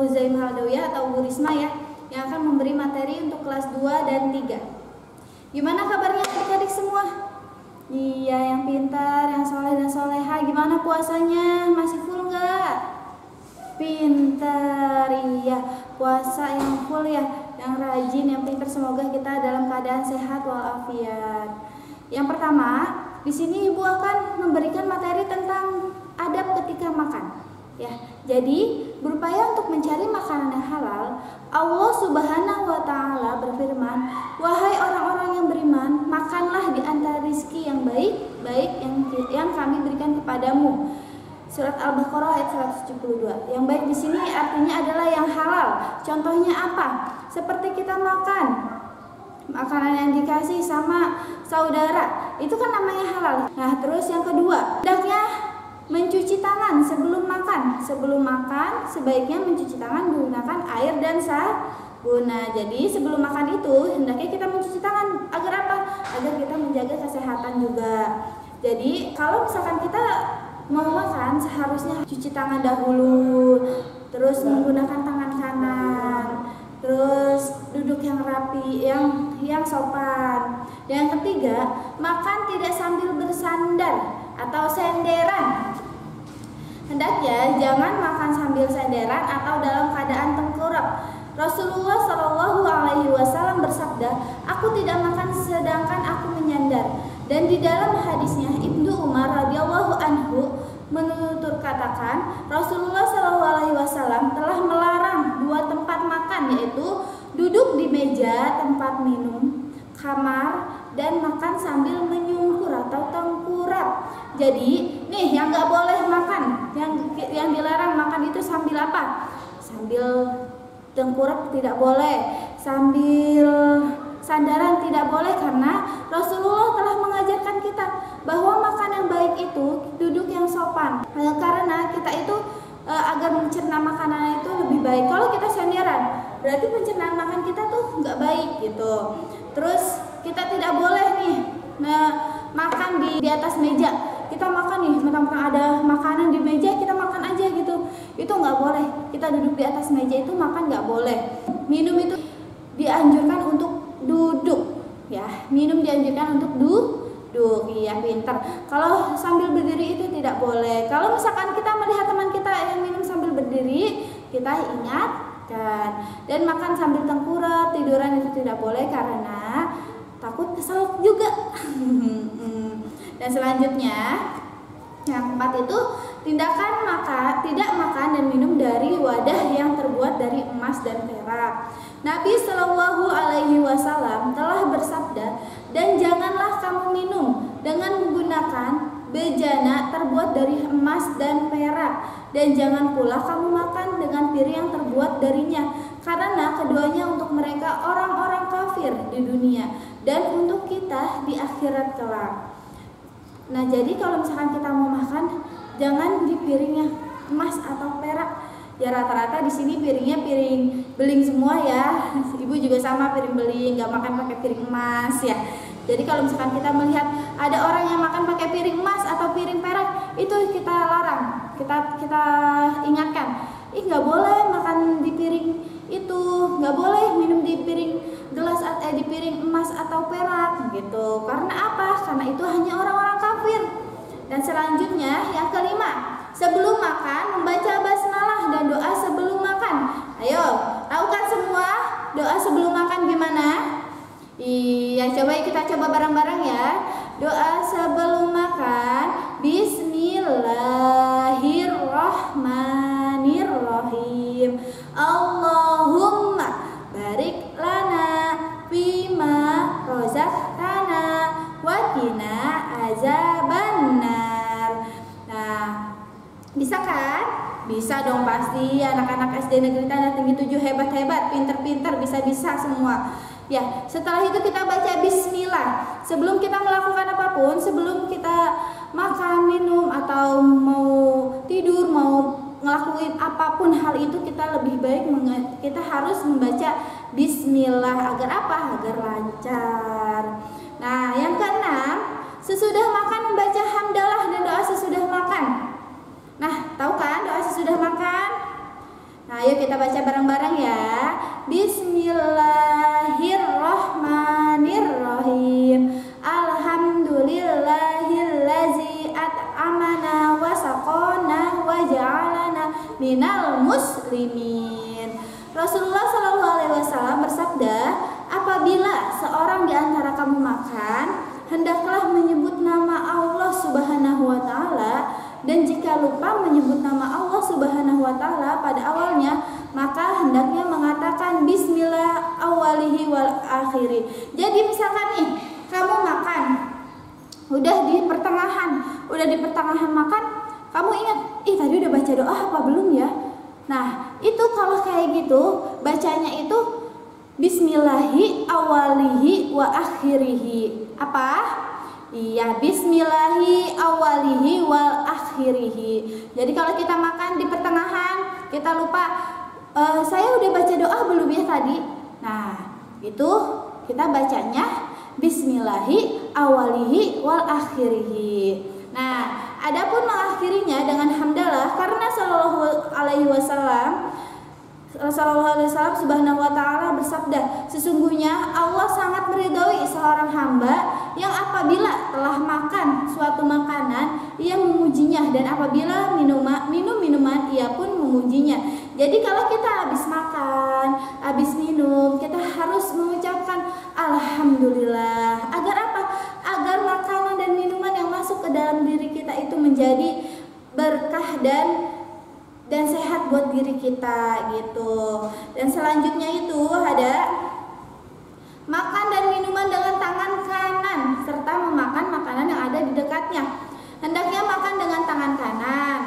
Huzaim Haldawiyah atau Bu Risma ya, yang akan memberi materi untuk kelas 2 dan 3. Gimana kabarnya adik-adik semua? Iya, yang pintar, yang soleh dan soleha. Gimana puasanya? Masih full nggak? Pintar, iya. Puasa yang full ya, yang rajin, yang pintar. Semoga kita dalam keadaan sehat walafiat. Yang pertama, di sini Ibu akan memberikan materi tentang adab ketika makan. Ya, jadi berupaya untuk mencari makanan yang halal. Allah Subhanahu wa Ta'ala berfirman, "Wahai orang-orang yang beriman, makanlah di antara rizki yang baik yang kami berikan kepadamu." Surat Al-Baqarah ayat 172. Yang baik di sini artinya adalah yang halal. Contohnya apa? Seperti kita makan makanan yang dikasih sama saudara, itu kan namanya halal. Nah, terus yang kedua, hendaknya mencuci tangan sebelum makan. Sebelum makan sebaiknya mencuci tangan menggunakan air dan sabun. Jadi sebelum makan itu hendaknya kita mencuci tangan. Agar apa? Agar kita menjaga kesehatan juga. Jadi kalau misalkan kita mau makan, seharusnya cuci tangan dahulu, terus menggunakan tangan kanan, terus duduk yang rapi, yang sopan. Dan yang ketiga, makan tidak sambil bersandar atau senderan. Hendaknya jangan makan sambil senderan atau dalam keadaan tengkurap. Rasulullah Shallallahu Alaihi Wasallam bersabda, "Aku tidak makan sedangkan aku menyandar." Dan di dalam hadisnya Ibnu Umar radhiyallahu anhu menutur katakan, Rasulullah Shallallahu Alaihi Wasallam telah melarang 2 tempat makan, yaitu duduk di meja tempat minum, kamar, dan makan sambil menyungkur atau tengkurap. Jadi nih yang nggak boleh makan, yang dilarang makan itu sambil apa? Sambil tengkurap tidak boleh, sambil sandaran tidak boleh, karena Rasulullah telah mengajarkan kita bahwa makan yang baik itu duduk yang sopan. Karena kita itu agar mencerna makanan itu lebih baik. Kalau kita senderan, berarti pencernaan makan kita tuh nggak baik gitu. Terus kita tidak boleh nih makan di atas meja. Kita makan nih, mentang-mentang ada makanan di meja kita makan aja gitu. Itu nggak boleh. Kita duduk di atas meja itu makan nggak boleh. Minum itu dianjurkan untuk duduk, ya. Minum dianjurkan untuk duduk, iya pintar. Kalau sambil berdiri itu tidak boleh. Kalau misalkan kita melihat teman kita yang minum sambil berdiri, kita ingatkan. Dan makan sambil tengkurap, tiduran itu tidak boleh karena takut keselak juga. Dan selanjutnya yang keempat itu tidak makan dan minum dari wadah yang terbuat dari emas dan perak. Nabi Shallallahu Alaihi Wasallam telah bersabda, "Dan janganlah kamu minum dengan menggunakan bejana terbuat dari emas dan perak, dan jangan pula kamu makan dengan piring yang terbuat darinya, karena keduanya untuk mereka orang-orang kafir di dunia dan untuk kita di akhirat kelak." Nah, jadi kalau misalkan kita mau makan, jangan di piringnya emas atau perak. Ya rata-rata di sini piringnya piring beling semua ya. Ibu juga sama, piring beling, nggak makan pakai piring emas ya. Jadi kalau misalkan kita melihat ada orang yang makan pakai piring emas atau piring perak, itu kita larang, kita ingatkan, nggak boleh makan di piring itu, nggak boleh minum di piring gelas di piring emas atau perak gitu. Karena apa? Karena itu hanya orang-orang kafir. Dan selanjutnya yang kelima, sebelum makan membaca basmalah dan doa sebelum makan. Ayo, tahu kan semua doa sebelum makan gimana? Iya, kita coba bareng-bareng ya. Doa sebelum makan, Bismillahirrahmanirrahim. Allahumma barik lana fima rozaqtana wa qina azabannar. Nah, bisa kan? Bisa dong pasti. Anak-anak SD Negeri Tanda Tinggi 7 hebat-hebat, pinter-pinter, bisa-bisa semua. Ya, setelah itu kita baca bismillah. Sebelum kita melakukan apapun, sebelum kita makan, minum, atau mau tidur, mau ngelakuin apapun hal itu, kita lebih baik kita harus membaca bismillah. Agar apa? Agar lancar. Nah, yang keenam, sesudah makan membaca hamdalah dan doa sesudah makan. Nah, tahu kan doa sesudah makan? Nah, ayo kita baca kana minal muslimin. Rasulullah Shallallahu Alaihi Wasallam bersabda, apabila seorang di antara kamu makan, hendaklah menyebut nama Allah Subhanahu Wa Taala, dan jika lupa menyebut nama Allah Subhanahu Wa Taala pada awalnya, maka hendaknya mengatakan Bismillah awalihi wal akhiri. Jadi misalkan nih, kamu makan, udah di pertengahan makan, kamu ingat, tadi udah baca doa apa belum ya? Nah, itu kalau kayak gitu, bacanya itu Bismillahi awalihi wa akhirihi. Apa? Iya, Bismillahi awalihi wal akhirihi. Jadi kalau kita makan di pertengahan, kita lupa, saya udah baca doa belum ya tadi? Nah, itu kita bacanya Bismillahi awalihi wal akhirihi. Nah, adapun mengakhirinya dengan hamdalah, karena Sallallahu Alaihi Wasallam Subhanahu Wa Taala bersabda, sesungguhnya Allah sangat meridhoi seorang hamba yang apabila telah makan suatu makanan ia memujinya, dan apabila minum minuman ia pun memujinya. Jadi kalau kita habis makan, habis minum, kita harus mengucapkan Alhamdulillah. Agar apa? Agar makanan dan minuman yang masuk ke dalam diri kita itu menjadi berkah dan sehat buat diri kita gitu. Dan selanjutnya itu ada makan dan minuman dengan tangan kanan serta memakan makanan yang ada di dekatnya. Hendaknya makan dengan tangan kanan,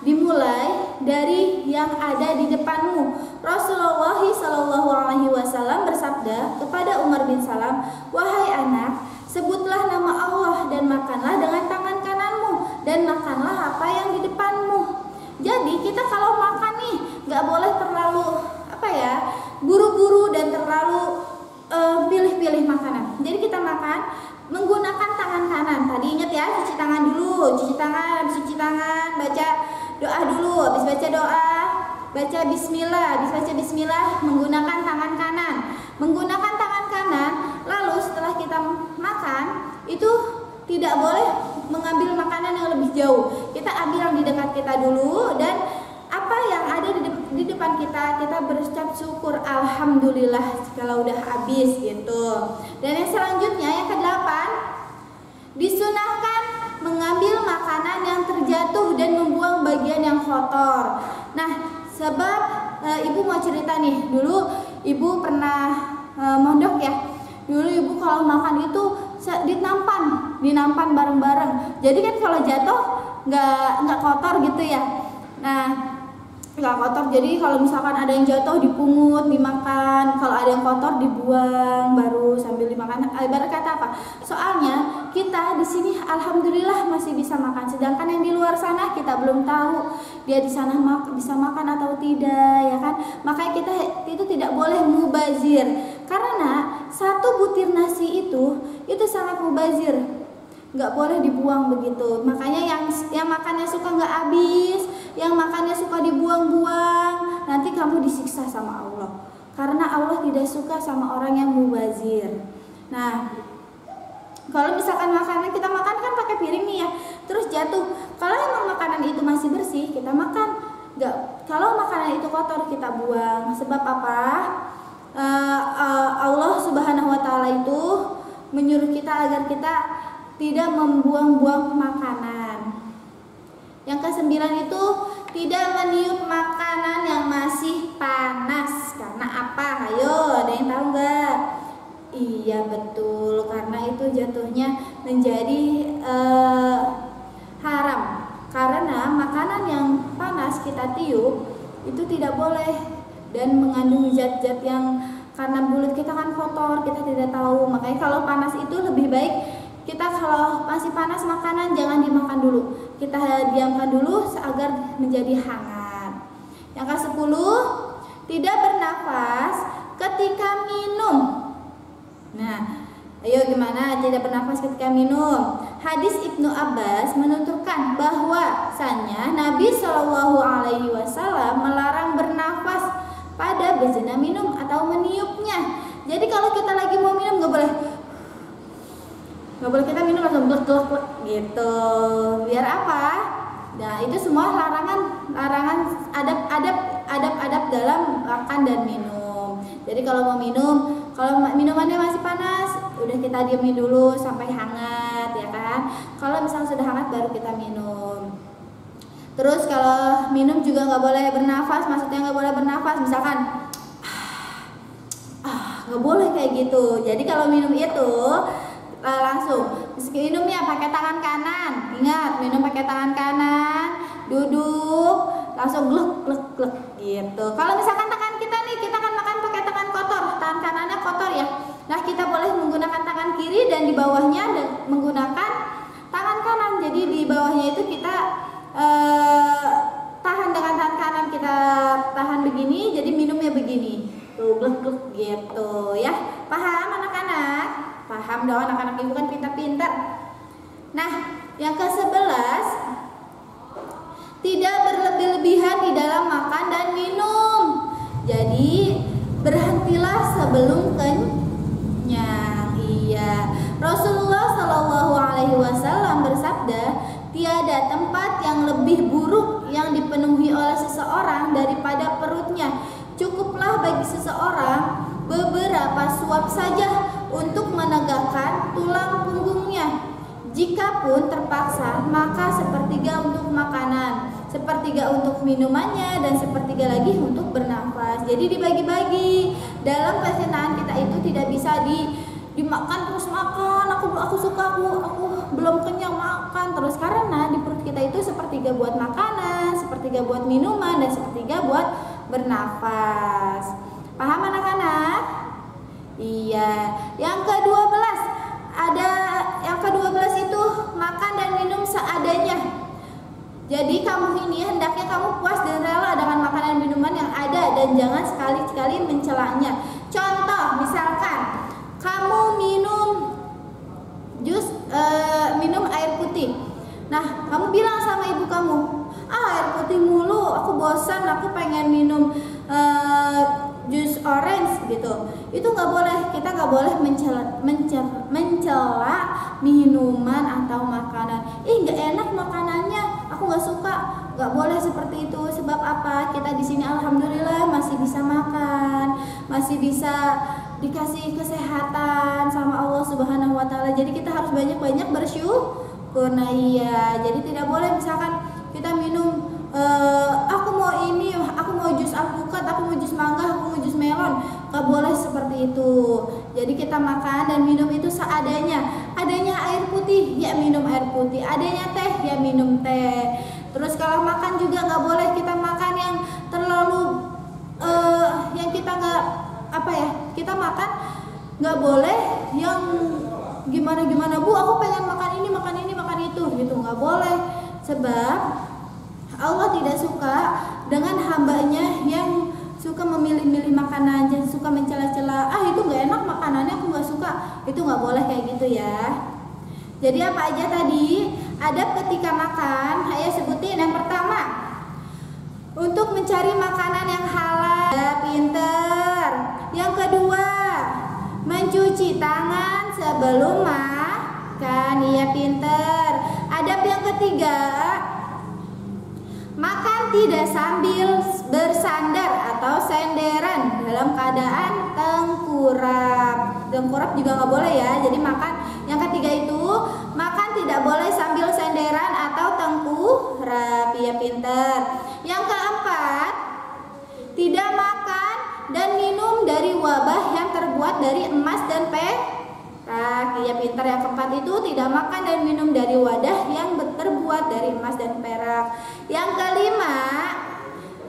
dimulai dari yang ada di depanmu. Rasulullah Shallallahu Alaihi Wasallam bersabda kepada Umar bin Salam, wahai anak, sebutlah nama Allah dan makanlah dengan tangan kananmu, dan makanlah apa yang di depanmu. Jadi kita kalau makan nih nggak boleh terlalu buru-buru dan terlalu pilih-pilih makanan. Jadi kita makan menggunakan tangan kanan. Tadi ingat ya, cuci tangan dulu, cuci tangan, baca doa dulu, habis baca doa baca bismillah, habis baca bismillah menggunakan tangan kanan. Menggunakan tangan kanan, lalu setelah kita makan itu tidak boleh mengambil makanan yang lebih jauh. Kita ambil yang di dekat kita dulu, dan apa yang ada di depan kita berucap syukur alhamdulillah kalau udah habis gitu. Dan yang selanjutnya yang ke-8, disunahkan mengambil makanan yang terjatuh dan membuang bagian yang kotor. Nah, sebab ibu mau cerita nih, dulu ibu pernah mondok ya. Dulu ibu kalau makan itu dinampan bareng-bareng. Jadi kan kalau jatuh nggak kotor gitu ya. Nah, nggak kotor. Jadi kalau misalkan ada yang jatuh dipungut, dimakan. Kalau ada yang kotor dibuang baru sambil dimakan. Ibarat kata apa? Soalnya kita di sini alhamdulillah masih bisa makan. Sedangkan yang di luar sana kita belum tahu dia di sana bisa makan atau tidak, ya kan? Makanya kita itu tidak boleh mubazir. Karena satu butir nasi itu sangat mubazir, nggak boleh dibuang begitu. Makanya yang makannya suka nggak habis, yang makannya suka dibuang-buang, nanti kamu disiksa sama Allah. Karena Allah tidak suka sama orang yang mubazir. Nah, kalau misalkan makanan kita makan kan pakai piring nih ya, terus jatuh. Kalau emang makanan itu masih bersih, kita makan. Nggak, kalau makanan itu kotor kita buang. Sebab apa? Allah Subhanahu Wa Taala itu menyuruh kita agar kita tidak membuang-buang makanan. Yang ke-9 itu tidak meniup makanan yang masih panas. Karena apa? Ayo, ada yang tahu nggak? Iya betul, karena itu jatuhnya menjadi haram. Karena makanan yang panas kita tiup itu tidak boleh dan mengandung zat-zat yang, karena mulut kita kan kotor, kita tidak tahu. Makanya kalau panas itu lebih baik kita kalau masih panas makanan jangan dimakan dulu, kita diamkan dulu agar menjadi hangat. Yang ke-10, tidak bernafas ketika minum. Nah, ayo gimana tidak bernafas ketika minum? Hadis Ibnu Abbas menuturkan bahwasannya Nabi Shallallahu Alaihi Wasallam melarang bernafas pada bejana minum atau meniupnya. Jadi kalau kita lagi mau minum nggak boleh kita minum langsung blek gitu. Biar apa? Nah, itu semua larangan adab dalam makan dan minum. Jadi kalau mau minum, kalau minumannya masih panas, udah kita diemin dulu sampai hangat ya kan. Kalau misalnya sudah hangat baru kita minum. Terus kalau minum juga nggak boleh bernafas, maksudnya nggak boleh bernafas, misalkan nggak boleh kayak gitu. Jadi kalau minum itu langsung minumnya pakai tangan kanan. Ingat, minum pakai tangan kanan, duduk, langsung glek glek glek gitu. Kalau misalkan tangan kita nih, kita kan makan pakai tangan kotor, tangan kanannya kotor ya. Nah, kita boleh menggunakan tangan kiri dan di bawahnya menggunakan tangan kanan. Jadi di bawahnya itu kita tahan dengan tangan kanan, kita tahan begini, jadi minumnya begini. Tuh, glek glek gitu ya. Paham anak-anak? Paham dong, anak-anak ibu kan pintar-pintar. Nah, yang ke-11, tidak berlebih-lebihan di dalam makan dan minum. Jadi berhentilah sebelum kenyang. Iya. Rasulullah Shallallahu Alaihi Wasallam bersabda, tiada tempat yang lebih buruk yang dipenuhi oleh seseorang daripada perutnya. Cukuplah bagi seseorang beberapa suap saja untuk menegakkan tulang punggungnya. Jikapun terpaksa, maka sepertiga untuk makanan, sepertiga untuk minumannya, dan sepertiga lagi untuk bernafas. Jadi dibagi-bagi. Dalam pencernaan kita itu tidak bisa dimakan terus makan. Aku suka, aku belum kenyang makan terus, karena di perut kita itu sepertiga buat makanan, sepertiga buat minuman, dan sepertiga buat bernafas. Paham anak-anak? Iya. Yang ke-12, yang ke-12 itu makan dan minum seadanya. Jadi kamu ini hendaknya kamu puas dan rela dengan makanan dan minuman yang ada, dan jangan sekali-sekali mencelanya. Contoh, misalkan kamu minum jus, minum air putih. Nah, kamu bilang sama ibu kamu, air putih mulu, aku bosan, aku pengen minum jus orange gitu. Itu nggak boleh, kita nggak boleh mencela minuman atau makanan. Nggak enak makanannya, aku nggak suka. Nggak boleh seperti itu. Sebab apa? Kita di sini alhamdulillah masih bisa makan, masih bisa dikasih kesehatan sama Allah Subhanahu Wa Taala. Jadi kita harus banyak-banyak bersyukur. Nah iya, jadi tidak boleh misalkan kita minum, aku mau ini, aku mau jus alpukat, aku mau jus mangga, aku mau jus melon. Gak boleh seperti itu. Jadi kita makan dan minum itu seadanya. Adanya air putih, ya minum air putih. Adanya teh, ya minum teh. Terus kalau makan juga gak boleh kita makan yang terlalu yang kita gak kita makan gak boleh yang gimana bu, aku pengen makan ini, makan itu gitu, gak boleh. Sebab Allah tidak suka dengan hambanya yang suka memilih-milih makanan, suka mencela-cela, itu gak enak makanannya, aku gak suka. Itu gak boleh kayak gitu ya. Jadi apa aja tadi adab ketika makan? Ayo sebutin. Yang pertama, untuk mencari makanan yang halal, ya, pinter. Yang kedua, mencuci tangan sebelum makan, iya pinter. Adab yang ketiga, makan tidak sambil bersandar atau senderan dalam keadaan tengkurap. Tengkurap juga nggak boleh ya. Jadi makan yang ketiga itu, makan tidak boleh sambil senderan atau tengkurap, ya pinter. Yang keempat, tidak makan dan minum dari wabah yang terbuat dari emas dan perak, ya pinter. Yang keempat itu tidak makan dan minum dari wadah yang terbuat dari emas dan perak. Yang kelima,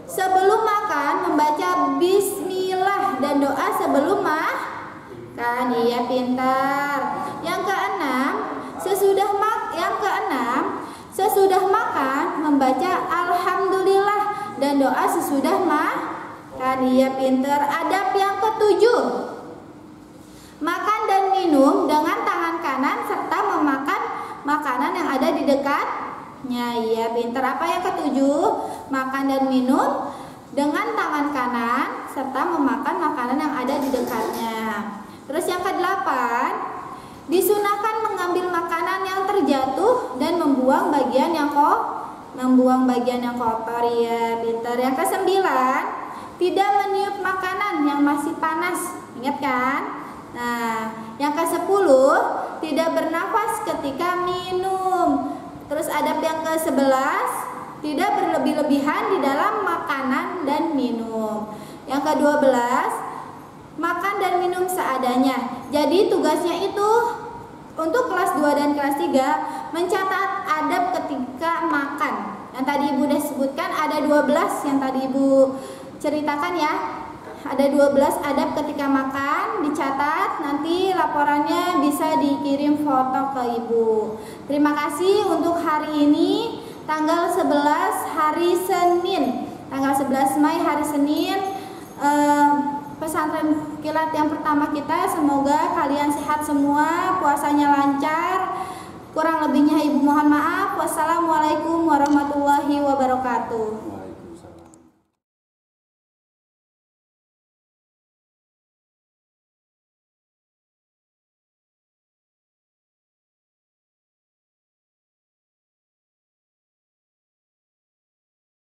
sebelum makan membaca bismillah dan doa sebelum makan, iya pintar. Yang keenam, sesudah makan membaca alhamdulillah dan doa sesudah makan, iya pintar. Adab yang ketujuh, makan dan minum dengan tangan kanan serta memakan makanan yang ada di dekatnya, iya pintar. Apa yang ketujuh? Makan dan minum dengan tangan kanan serta memakan makanan yang ada di dekatnya. Terus yang kedelapan, disunahkan mengambil makanan yang terjatuh dan membuang bagian yang kotor, ya pintar. Yang kesembilan, tidak meniup makanan yang masih panas. Ingat kan? Nah, yang ke-10, tidak bernafas ketika minum. Terus adab yang ke-11, tidak berlebih-lebihan di dalam makanan dan minum. Yang ke-12, makan dan minum seadanya. Jadi tugasnya itu untuk kelas 2 dan kelas 3 mencatat adab ketika makan. Yang tadi Ibu udah sebutkan ada 12 yang tadi Ibu ceritakan ya. Ada 12 adab ketika makan, dicatat, nanti laporannya bisa dikirim foto ke Ibu. Terima kasih untuk hari ini, tanggal 11 hari Senin, tanggal 11 Mei hari Senin, pesantren kilat yang pertama kita. Semoga kalian sehat semua, puasanya lancar. Kurang lebihnya Ibu mohon maaf. Wassalamualaikum warahmatullahi wabarakatuh.